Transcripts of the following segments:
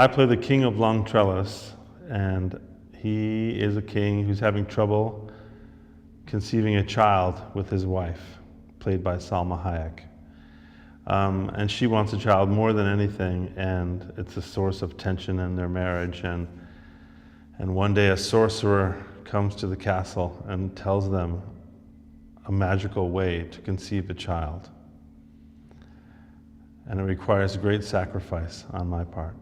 I play the king of Long Trellis, and he is a king who's having trouble conceiving a child with his wife, played by Salma Hayek. And she wants a child more than anything, and it's a source of tension in their marriage. And one day a sorcerer comes to the castle and tells them a magical way to conceive a child. And it requires great sacrifice on my part.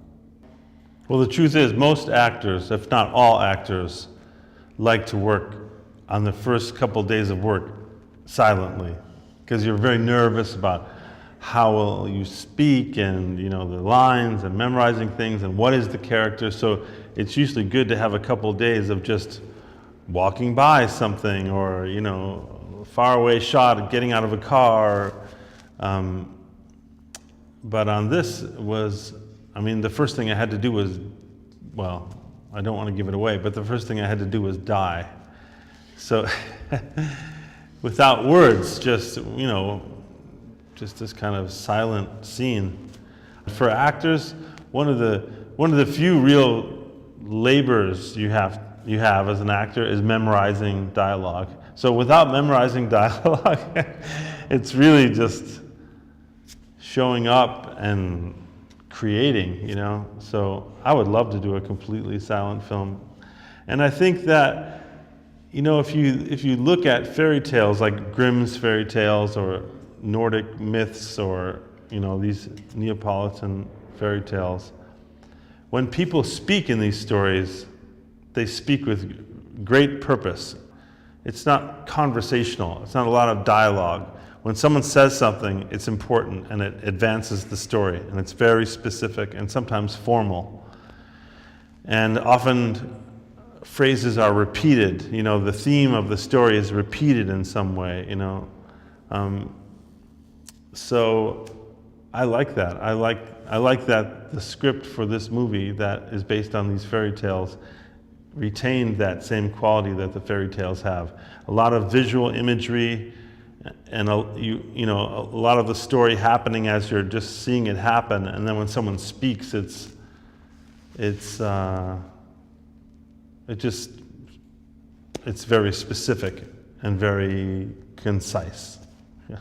Well, the truth is, most actors, if not all actors, like to work on the first couple days of work silently, because you're very nervous about how will you speak, and the lines, and memorizing things, and what is the character. So it's usually good to have a couple days of just walking by something, or far away shot, getting out of a car. But on this was, the first thing I had to do was, well, I don't want to give it away, but the first thing I had to do was die. So without words, just this kind of silent scene. For actors, one of the few real labors you have as an actor is memorizing dialogue. So without memorizing dialogue, it's really just showing up and creating, So I would love to do a completely silent film. And I think that, if you look at fairy tales like Grimm's fairy tales or Nordic myths or, these Neapolitan fairy tales, when people speak in these stories, they speak with great purpose. It's not conversational. It's not a lot of dialogue. When someone says something, it's important and it advances the story, and it's very specific and sometimes formal. And often phrases are repeated. The theme of the story is repeated in some way, So I like that. I like that the script for this movie that is based on these fairy tales retained that same quality that the fairy tales have. A lot of visual imagery, and a lot of the story happening as you're just seeing it happen, and then when someone speaks, it's very specific and very concise. Yeah.